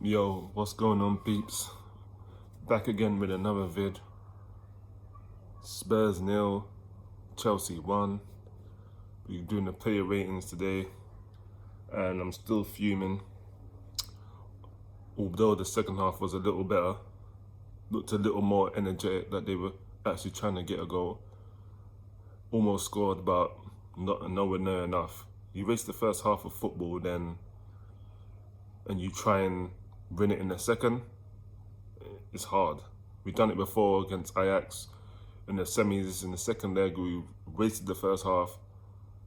Yo, what's going on, peeps? Back again with another vid. Spurs 0, Chelsea 1. We're doing the player ratings today, and I'm still fuming. Although the second half was a little better, looked a little more energetic, that they were actually trying to get a goal. Almost scored, but nowhere near enough. You waste the first half of football, and you try and win it in the second. It's hard. We've done it before against Ajax in the semis. In the second leg, we wasted the first half,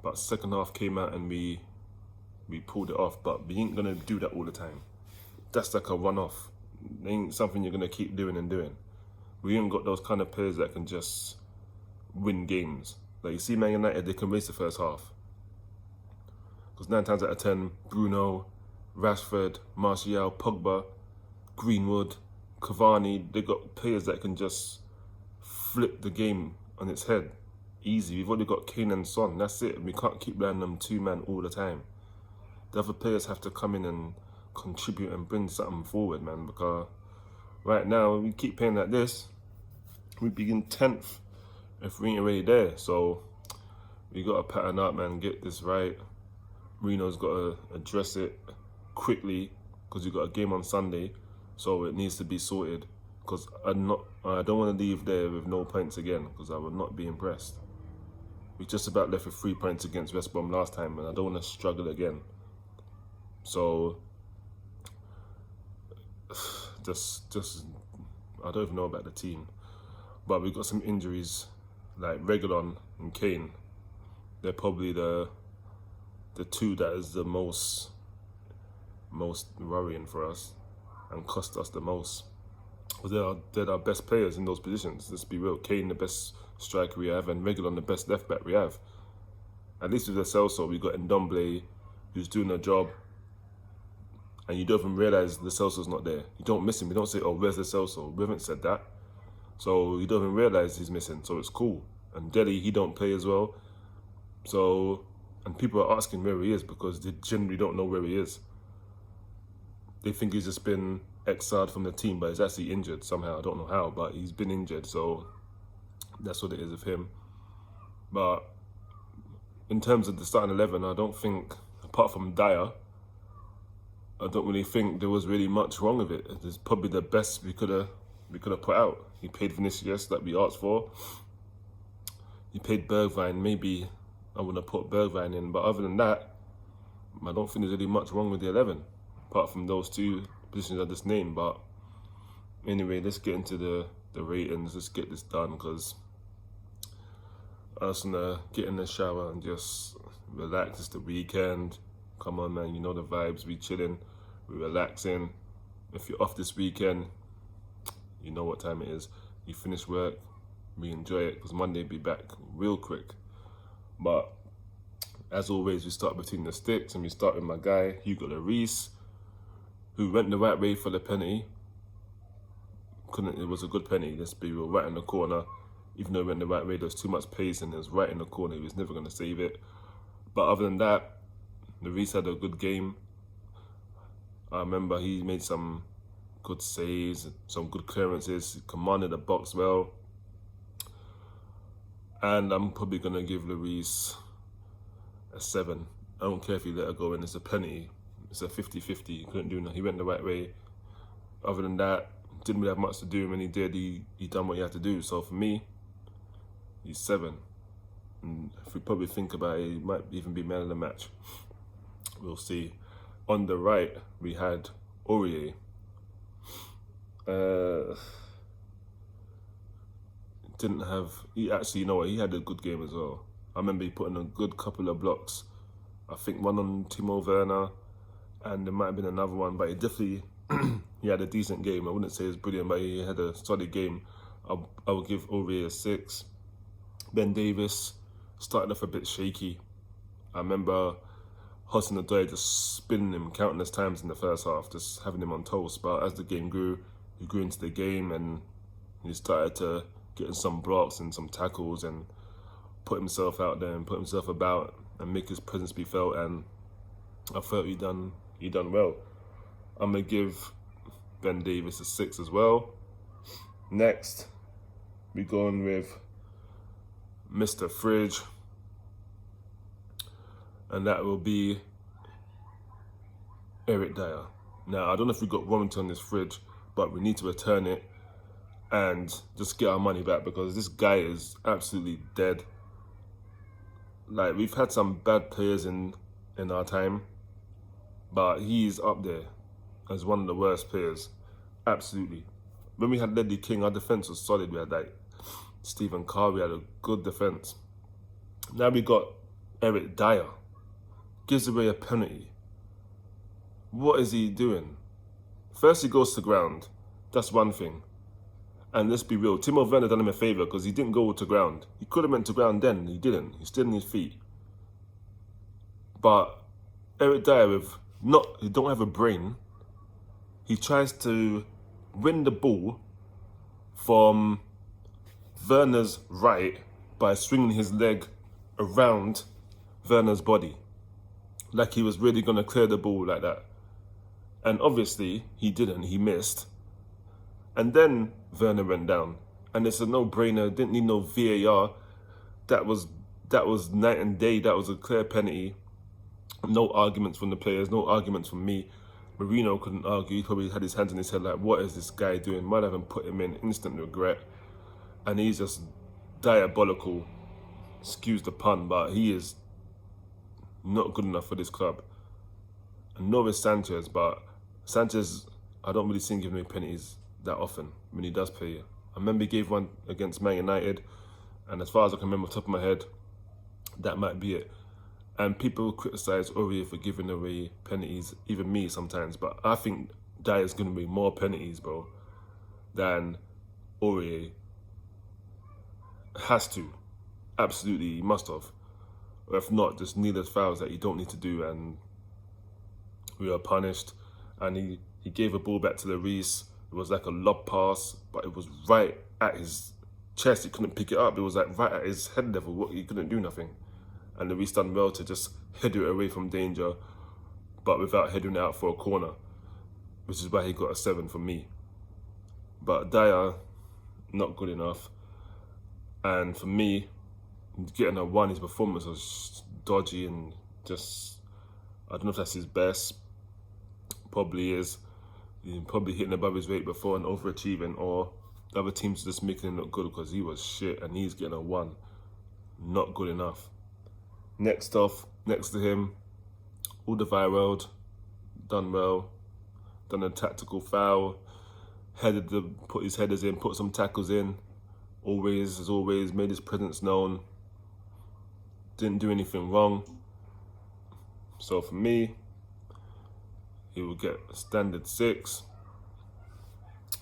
but second half came out and we pulled it off. But we ain't gonna do that all the time. That's like a one-off. It ain't something you're gonna keep doing and doing. We ain't got those kind of players that can just win games. Like you see Man United, they can waste the first half. Because 9 times out of 10, Bruno, Rashford, Martial, Pogba, Greenwood, Cavani, they got players that can just flip the game on its head. Easy. We've only got Kane and Son. That's it. We can't keep letting them two-man all the time. The other players have to come in and contribute and bring something forward, man. Because right now, we keep playing like this, we'd be in 10th if we ain't already there. So we got to pattern up, man, get this right. Reno's got to address it quickly because we've got a game on Sunday. So it needs to be sorted, because I don't want to leave there with no points again, because I would not be impressed. We just about left with 3 points against West Brom last time, and I don't want to struggle again. So just I don't even know about the team, but we've got some injuries like Reguilon and Kane. They're probably the two that is the most worrying for us and cost us the most. They're our best players in those positions. Let's be real. Kane, the best striker we have, and Reguilon, the best left back we have. At least with the Celso, we got Ndombele, who's doing a job, and you don't even realise the Celso's not there. You don't miss him. You don't say, "Oh, where's the Celso?" We haven't said that, so you don't even realise he's missing. So it's cool. And Dele, he don't play as well. So, and people are asking where he is because they generally don't know where he is. They think he's just been exiled from the team, but he's actually injured somehow. I don't know how, but he's been injured, so that's what it is with him. But in terms of the starting 11, I don't think, apart from Dyer, I don't really think there was really much wrong with it. It's probably the best we could have put out. He paid Vinicius that we asked for. He paid Bergwijn. Maybe I would have put Bergwijn in, but other than that, I don't think there's really much wrong with the 11. Apart from those two positions I just named. But anyway, let's get into the ratings. Let's get this done, because I just want to get in the shower and just relax. It's the weekend. Come on, man, you know the vibes. We chilling, we relaxing. If you're off this weekend, you know what time it is. You finish work, we enjoy it, because Monday be back real quick. But as always, we start between the sticks, and we start with my guy, Hugo Lloris, who went the right way for the penalty. It was a good penalty, let's be real, right in the corner. Even though it went the right way, there was too much pace and it was right in the corner. He was never going to save it. But other than that, Lloris had a good game. I remember he made some good saves, some good clearances. He commanded the box well. And I'm probably going to give Lloris a 7. I don't care if he let it go in. It's a penalty. It's a 50-50. He couldn't do nothing. He went the right way. Other than that, didn't really have much to do. And when he did, he done what he had to do. So for me, he's 7. And if we probably think about it, he might even be man of the match. We'll see. On the right, we had Aurier. He actually, you know what, he had a good game as well. I remember he put in a good couple of blocks. I think one on Timo Werner, and there might have been another one, but he definitely, he had a decent game. I wouldn't say it's brilliant, but he had a solid game. I would give Aurier a 6. Ben Davis started off a bit shaky. I remember Hudson-Odoi just spinning him countless times in the first half, just having him on toast. But as the game grew, he grew into the game, and he started to get in some blocks and some tackles and put himself out there and put himself about and make his presence be felt. And I felt he done well. I'm gonna give Ben Davies is 6 as well. Next, we going with Mr. Fridge, and that will be Eric Dyer. Now, I don't know if we got warranty on this Fridge, but we need to return it and just get our money back because this guy is absolutely dead. Like, we've had some bad players in our time, but he's up there as one of the worst players. Absolutely. When we had Ledley King, our defence was solid. We had like Stephen Carr, we had a good defence. Now we got Eric Dyer. Gives away a penalty. What is he doing? First he goes to ground. That's one thing. And let's be real, Timo Werner done him a favour because he didn't go to ground. He could have went to ground then, he didn't. He's still on his feet. But Eric Dyer, he don't have a brain. He tries to win the ball from Werner's right by swinging his leg around Werner's body. Like he was really going to clear the ball like that. And obviously, he didn't. He missed. And then Werner went down. And it's a no-brainer. Didn't need no VAR. That was night and day. That was a clear penalty. No arguments from the players. No arguments from me. Mourinho couldn't argue. He probably had his hands on his head like, what is this guy doing? Might have put him in. Instant regret. And he's just diabolical. Excuse the pun, but he is not good enough for this club. And nor is Sanchez, but Sanchez, I don't really see him giving me penalties that often when he does play. I remember he gave one against Man United, and as far as I can remember off the top of my head, that might be it. And people criticise Aurier for giving away penalties, even me sometimes, but I think Dyer's going to be more penalties, bro, than Aurier. Has to. Absolutely, he must have. Or if not, just needless fouls that you don't need to do, and we were punished. And he gave a ball back to Lloris. It was like a lob pass, but it was right at his chest. He couldn't pick it up. It was like right at his head level. He couldn't do nothing. And Lloris done well to just head it away from danger, but without heading it out for a corner, which is why he got a 7 from me. But Dyer, not good enough. And for me, getting a 1, his performance was dodgy and just, I don't know if that's his best. Probably is. He's probably hitting above his weight before and overachieving, or the other teams just making him look good because he was shit and he's getting a 1. Not good enough. Next to him, Alderweireld, done well, done a tactical foul, put his headers in, put some tackles in, as always, made his presence known, didn't do anything wrong. So for me, he will get a standard 6.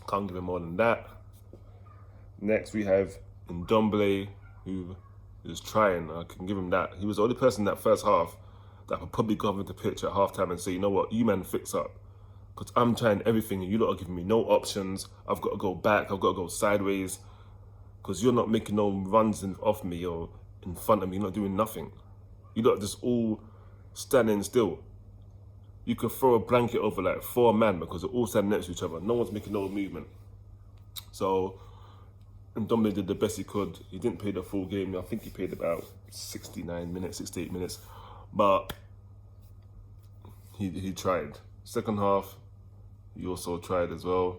Can't give him more than that. Next we have Ndombele, who is trying. I can give him that. He was the only person in that first half that could probably go over the pitch at halftime and say, you know what, you man fix up. Because I'm trying everything and you lot are giving me no options. I've got to go back, I've got to go sideways. Because you're not making no runs off me or in front of me, you're not doing nothing. You lot are just all standing still. You could throw a blanket over like 4 men because they're all standing next to each other. No one's making no movement. So, and Ndombele did the best he could. He didn't play the full game. I think he played about 69 minutes, 68 minutes. But he tried. Second half, he also tried as well.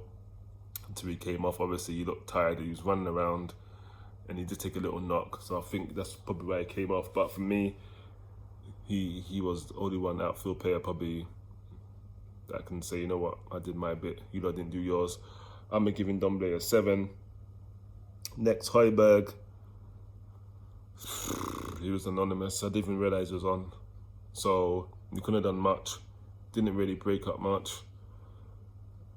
Until he came off. Obviously, he looked tired. He was running around. And he did take a little knock. So I think that's probably why he came off. But for me, he was the only one outfield player probably that can say, you know what, I did my bit. You lot didn't do yours. I'm going to give Ndombele a 7. Next, Højbjerg. He was anonymous. I didn't even realise he was on. So he couldn't have done much. Didn't really break up much.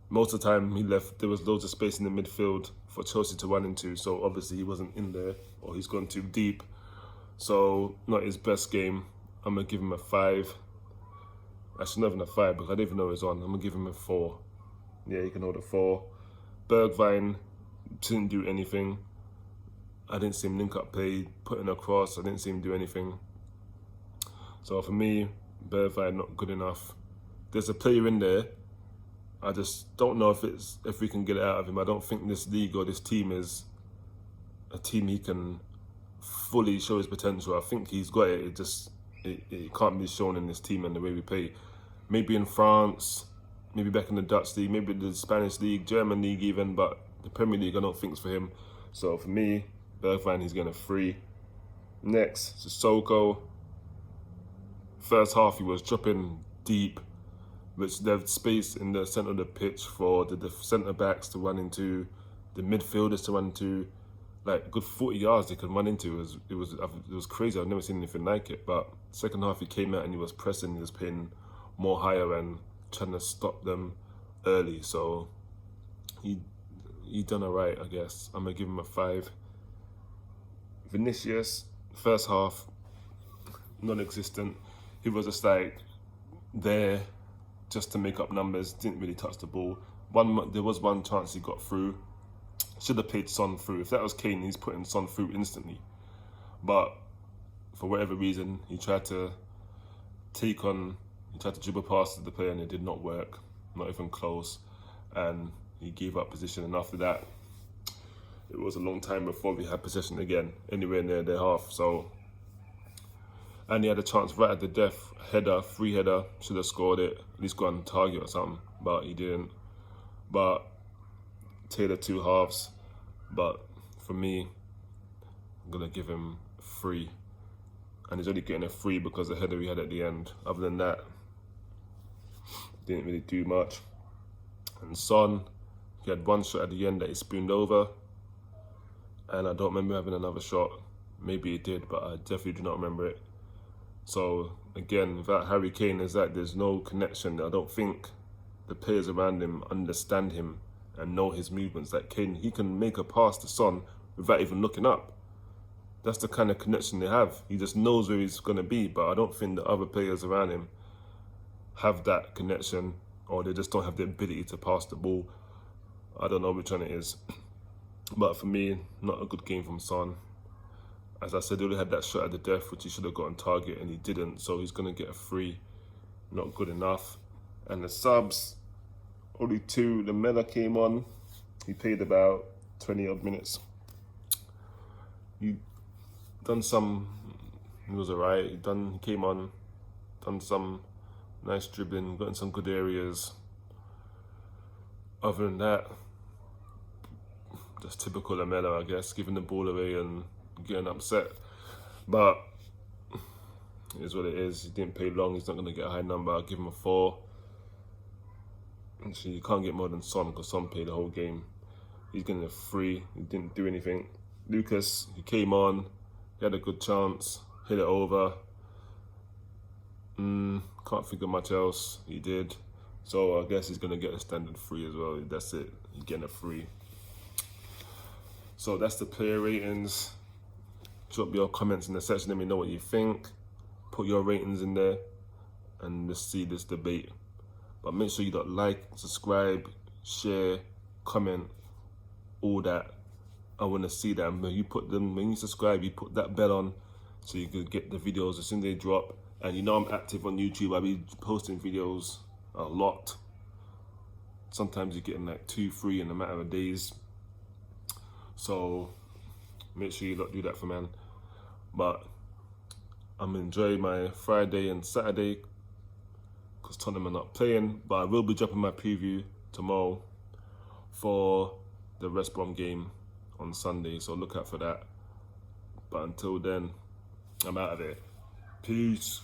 Most of the time he left, there was loads of space in the midfield for Chelsea to run into. So obviously he wasn't in there, or he's gone too deep. So not his best game. I'm going to give him a 5. Actually, not even a 5 because I didn't even know he was on. I'm going to give him a 4. Yeah, you can hold a 4. Bergwijn didn't do anything. I didn't see him link up play, putting across. I didn't see him do anything. So for me, Bergwijn not good enough. There's a player in there I just don't know if we can get it out of him. I don't think this league or this team is a team he can fully show his potential. I think he's got it. It can't be shown in this team and the way we play. Maybe in France, maybe back in the Dutch league, maybe the Spanish league, German league even, but the Premier League I don't think is for him. So for me, Bergwijn, he's getting a 3. Next, Sissoko. First half he was dropping deep, which left space in the centre of the pitch for the centre backs to run into, the midfielders to run into. Like good 40 yards they could run into. It was crazy. I've never seen anything like it. But second half he came out and he was pressing. He was playing more higher and trying to stop them early. So he done alright, I guess. I'm gonna give him a 5. Vinicius, first half, non-existent. He was just like there just to make up numbers. Didn't really touch the ball. There was one chance he got through. Should have played Son through. If that was Kane, he's putting Son through instantly. But for whatever reason, he tried to dribble past the player and it did not work. Not even close. And he gave up position. And after that, it was a long time before we had possession again, anywhere near their half. So, and he had a chance right at the death, free header, should have scored it, at least got on target or something, but he didn't. But Taylor 2 halves, but for me, I'm gonna give him 3, and he's only getting a 3 because the header he had at the end. Other than that, didn't really do much. And Son, he had one shot at the end that he spooned over, and I don't remember having another shot. Maybe he did, but I definitely do not remember it. So again, without Harry Kane, there's no connection. I don't think the players around him understand him and know his movements. Like Kane, he can make a pass to Son without even looking up. That's the kind of connection they have. He just knows where he's going to be, but I don't think the other players around him have that connection, or they just don't have the ability to pass the ball. I don't know which one it is. But for me, not a good game from Son. As I said, he only had that shot at the death, which he should have got on target, and he didn't. So he's going to get a 3. Not good enough. And the subs, only 2. The Miller came on. He played about 20 odd minutes. He was alright. He came on, done some nice dribbling, got in some good areas. Other than that, just typical Lamela, I guess, giving the ball away and getting upset. But it is what it is. He didn't play long. He's not going to get a high number. I'll give him a 4. Actually, you can't get more than Son because Son played the whole game. He's getting a 3. He didn't do anything. Lucas, he came on. He had a good chance. Hit it over. Can't think of much else. He did. So I guess he's going to get a standard 3 as well. That's it. He's getting a 3. So that's the player ratings. Drop your comments in the section. Let me know what you think. Put your ratings in there. And let's see this debate. But make sure you like, subscribe, share, comment, all that. I want to see that. When you subscribe, you put that bell on so you can get the videos as soon as they drop. And you know I'm active on YouTube. I'll be posting videos a lot. Sometimes you're getting like 2, 3 in a matter of days. So make sure you do that for man. But I'm enjoying my Friday and Saturday because Tottenham are not playing. But I will be dropping my preview tomorrow for the West Brom game on Sunday. So look out for that. But until then, I'm out of here. Peace.